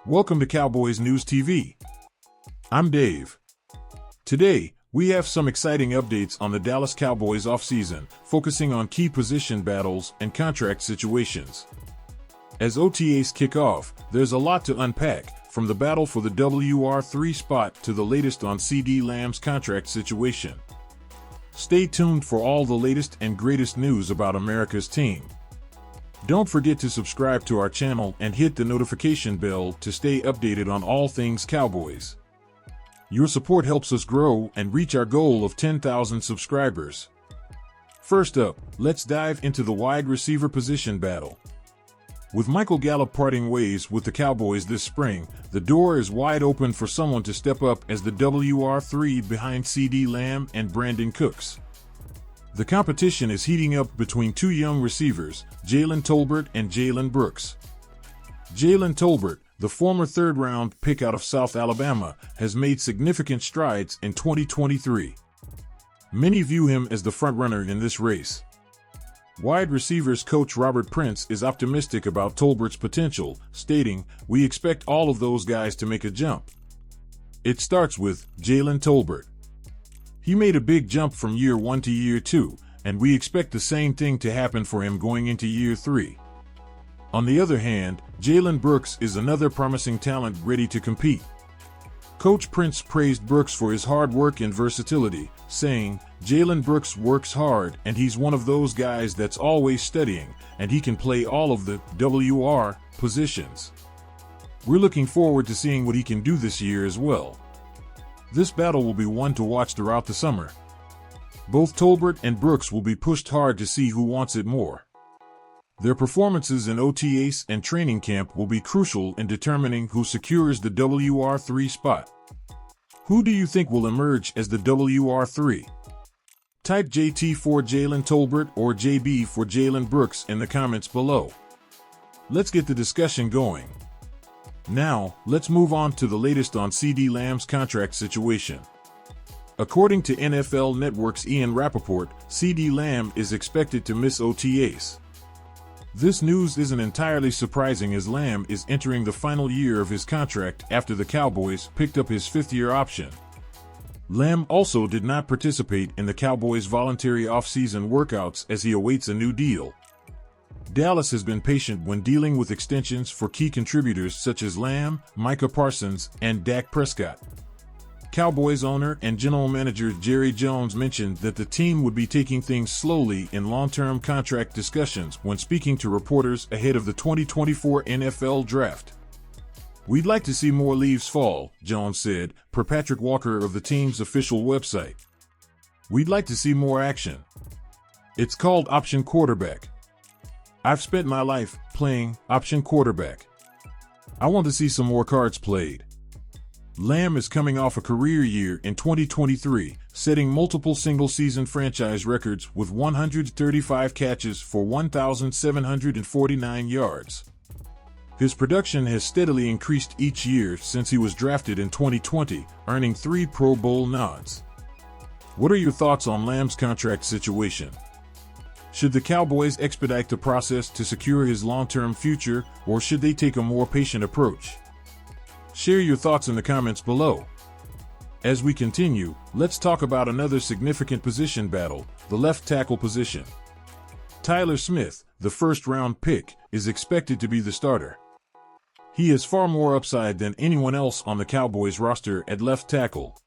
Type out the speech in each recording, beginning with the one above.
Welcome to Cowboys News TV. I'm Dave. Today, we have some exciting updates on the Dallas Cowboys offseason, focusing on key position battles and contract situations. As OTAs kick off, there's a lot to unpack, from the battle for the WR3 spot to the latest on CeeDee Lamb's contract situation. Stay tuned for all the latest and greatest news about America's team. Don't forget to subscribe to our channel and hit the notification bell to stay updated on all things Cowboys. Your support helps us grow and reach our goal of 10,000 subscribers. First up, let's dive into the wide receiver position battle. With Michael Gallup parting ways with the Cowboys this spring, the door is wide open for someone to step up as the WR3 behind CeeDee Lamb and Brandon Cooks. The competition is heating up between two young receivers, Jalen Tolbert and Jalen Brooks. Jalen Tolbert, the former third-round pick out of South Alabama, has made significant strides in 2023. Many view him as the frontrunner in this race. Wide receivers coach Robert Prince is optimistic about Tolbert's potential, stating, "We expect all of those guys to make a jump." It starts with Jalen Tolbert. He made a big jump from year 1 to year 2, and we expect the same thing to happen for him going into year 3. On the other hand, Jalen Brooks is another promising talent ready to compete. Coach Prince praised Brooks for his hard work and versatility, saying, "Jalen Brooks works hard and he's one of those guys that's always studying, and he can play all of the WR positions. We're looking forward to seeing what he can do this year as well." This battle will be one to watch throughout the summer. Both Tolbert and Brooks will be pushed hard to see who wants it more. Their performances in OTAs and training camp will be crucial in determining who secures the WR3 spot. Who do you think will emerge as the WR3? Type JT for Jalen Tolbert or JB for Jalen Brooks in the comments below. Let's get the discussion going. Now, let's move on to the latest on CeeDee Lamb's contract situation. According to NFL Network's Ian Rappaport, CeeDee Lamb is expected to miss OTAs. This news isn't entirely surprising as Lamb is entering the final year of his contract after the Cowboys picked up his fifth-year option. Lamb also did not participate in the Cowboys' voluntary off-season workouts as he awaits a new deal. Dallas has been patient when dealing with extensions for key contributors such as Lamb, Micah Parsons, and Dak Prescott. Cowboys owner and general manager Jerry Jones mentioned that the team would be taking things slowly in long-term contract discussions when speaking to reporters ahead of the 2024 NFL Draft. "We'd like to see more leaves fall," Jones said, per Patrick Walker of the team's official website. "We'd like to see more action. It's called option quarterback. I've spent my life playing option quarterback. I want to see some more cards played." Lamb is coming off a career year in 2023, setting multiple single-season franchise records with 135 catches for 1,749 yards. His production has steadily increased each year since he was drafted in 2020, earning 3 Pro Bowl nods. What are your thoughts on Lamb's contract situation? Should the Cowboys expedite the process to secure his long-term future, or should they take a more patient approach? Share your thoughts in the comments below. As we continue, let's talk about another significant position battle, the left tackle position. Tyler Smith, the first-round pick, is expected to be the starter. He has far more upside than anyone else on the Cowboys roster at left tackle.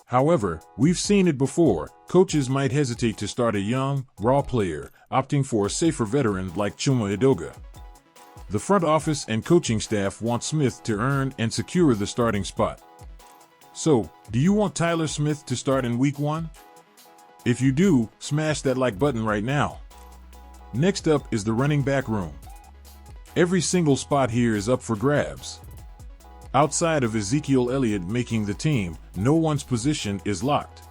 However, we've seen it before. Coaches might hesitate to start a young, raw player, opting for a safer veteran like Chuma Edoga. The front office and coaching staff want Smith to earn and secure the starting spot. So, do you want Tyler Smith to start in Week 1? If you do, smash that like button right now. Next up is the running back room. Every single spot here is up for grabs. Outside of Ezekiel Elliott making the team, no one's position is locked.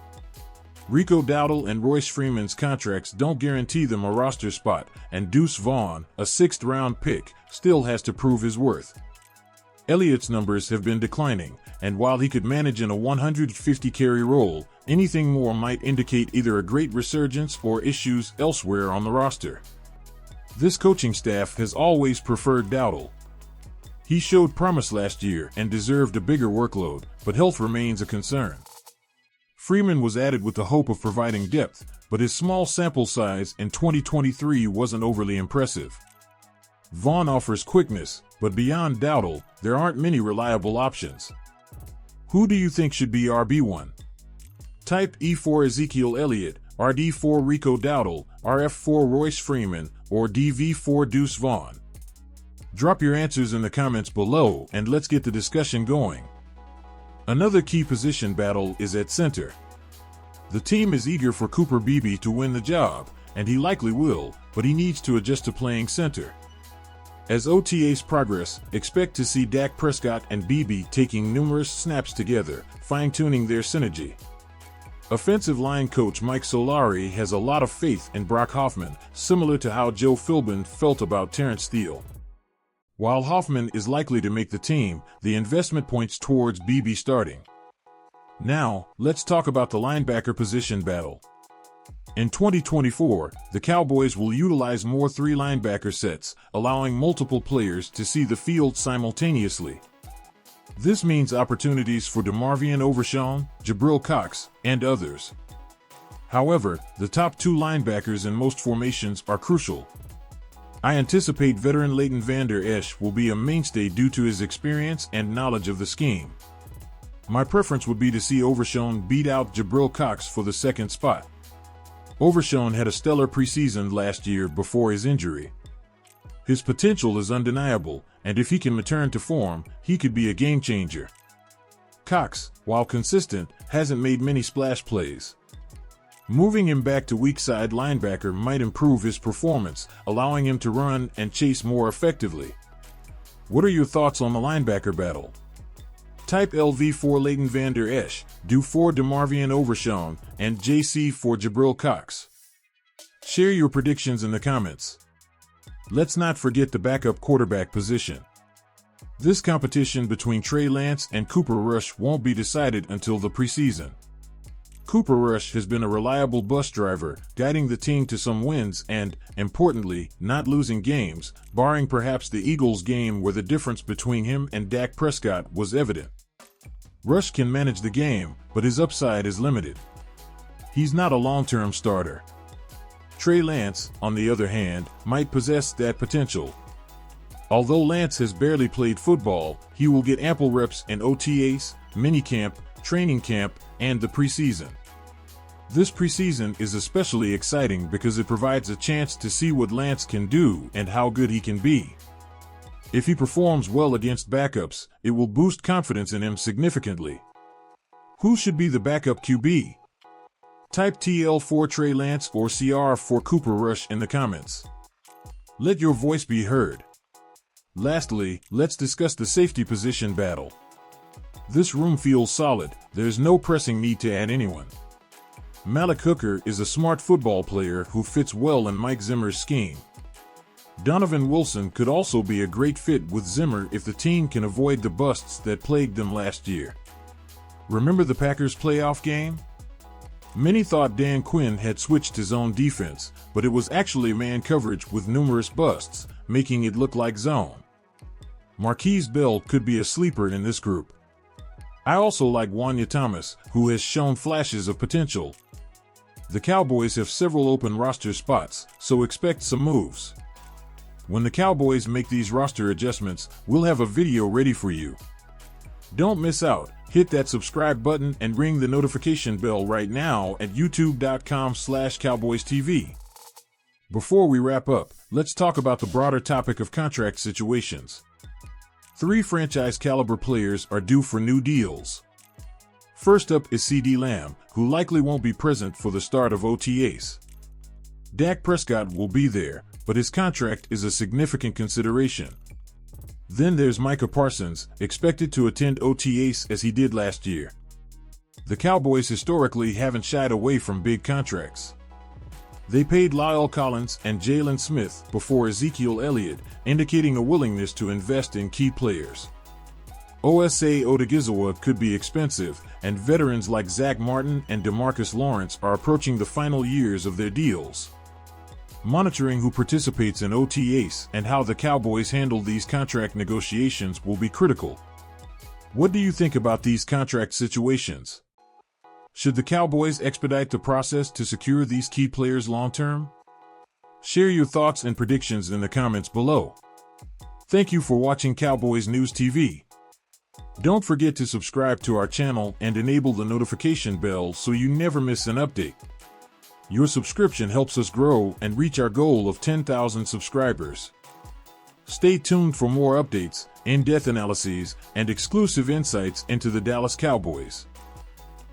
Rico Dowdle and Royce Freeman's contracts don't guarantee them a roster spot, and Deuce Vaughn, a 6th-round pick, still has to prove his worth. Elliott's numbers have been declining, and while he could manage in a 150-carry role, anything more might indicate either a great resurgence or issues elsewhere on the roster. This coaching staff has always preferred Dowdle. He showed promise last year and deserved a bigger workload, but health remains a concern. Freeman was added with the hope of providing depth, but his small sample size in 2023 wasn't overly impressive. Vaughn offers quickness, but beyond Dowdle, there aren't many reliable options. Who do you think should be RB1? Type E4 Ezekiel Elliott, RD4 Rico Dowdle, RF4 Royce Freeman, or DV4 Deuce Vaughn. Drop your answers in the comments below and let's get the discussion going. Another key position battle is at center. The team is eager for Cooper Beebe to win the job, and he likely will, but he needs to adjust to playing center. As OTAs progress, expect to see Dak Prescott and Beebe taking numerous snaps together, fine-tuning their synergy. Offensive line coach Mike Solari has a lot of faith in Brock Hoffman, similar to how Joe Philbin felt about Terrence Steele. While Hoffman is likely to make the team, the investment points towards Beebe starting. Now, let's talk about the linebacker position battle. In 2024, the Cowboys will utilize more 3 linebacker sets, allowing multiple players to see the field simultaneously. This means opportunities for DeMarvion Overshown, Jabril Cox, and others. However, the top 2 linebackers in most formations are crucial. I anticipate veteran Leighton Vander Esch will be a mainstay due to his experience and knowledge of the scheme. My preference would be to see Overshown beat out Jabril Cox for the second spot. Overshown had a stellar preseason last year before his injury. His potential is undeniable, and if he can return to form, he could be a game changer. Cox, while consistent, hasn't made many splash plays. Moving him back to weak side linebacker might improve his performance, allowing him to run and chase more effectively. What are your thoughts on the linebacker battle? Type LV for Leighton Vander Esch, Do for DeMarvion Overshown, and JC for Jabril Cox. Share your predictions in the comments. Let's not forget the backup quarterback position. This competition between Trey Lance and Cooper Rush won't be decided until the preseason. Cooper Rush has been a reliable bus driver, guiding the team to some wins and, importantly, not losing games, barring perhaps the Eagles game where the difference between him and Dak Prescott was evident. Rush can manage the game, but his upside is limited. He's not a long-term starter. Trey Lance, on the other hand, might possess that potential. Although Lance has barely played football, he will get ample reps in OTAs, minicamp, training camp, and the preseason. This preseason is especially exciting because it provides a chance to see what Lance can do and how good he can be. If he performs well against backups, it will boost confidence in him significantly. Who should be the backup QB? Type TL for Trey Lance or CR for Cooper Rush in the comments. Let your voice be heard. Lastly, let's discuss the safety position battle. This room feels solid, there's no pressing need to add anyone. Malik Hooker is a smart football player who fits well in Mike Zimmer's scheme. Donovan Wilson could also be a great fit with Zimmer if the team can avoid the busts that plagued them last year. Remember the Packers' playoff game? Many thought Dan Quinn had switched his own defense, but it was actually man coverage with numerous busts, making it look like zone. Marquise Bell could be a sleeper in this group. I also like Wanya Thomas, who has shown flashes of potential. The Cowboys have several open roster spots, so expect some moves. When the Cowboys make these roster adjustments, we'll have a video ready for you. Don't miss out, hit that subscribe button and ring the notification bell right now at youtube.com/CowboysTV. Before we wrap up, let's talk about the broader topic of contract situations. 3 franchise-caliber players are due for new deals. First up is CeeDee Lamb, who likely won't be present for the start of OTAs. Dak Prescott will be there, but his contract is a significant consideration. Then there's Micah Parsons, expected to attend OTAs as he did last year. The Cowboys historically haven't shied away from big contracts. They paid Lyle Collins and Jalen Smith before Ezekiel Elliott, indicating a willingness to invest in key players. Osa Odigizwa could be expensive, and veterans like Zach Martin and DeMarcus Lawrence are approaching the final years of their deals. Monitoring who participates in OTAs and how the Cowboys handle these contract negotiations will be critical. What do you think about these contract situations? Should the Cowboys expedite the process to secure these key players long-term? Share your thoughts and predictions in the comments below. Thank you for watching Cowboys News TV. Don't forget to subscribe to our channel and enable the notification bell so you never miss an update. Your subscription helps us grow and reach our goal of 10,000 subscribers. Stay tuned for more updates, in-depth analyses, and exclusive insights into the Dallas Cowboys.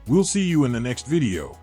We'll see you in the next video.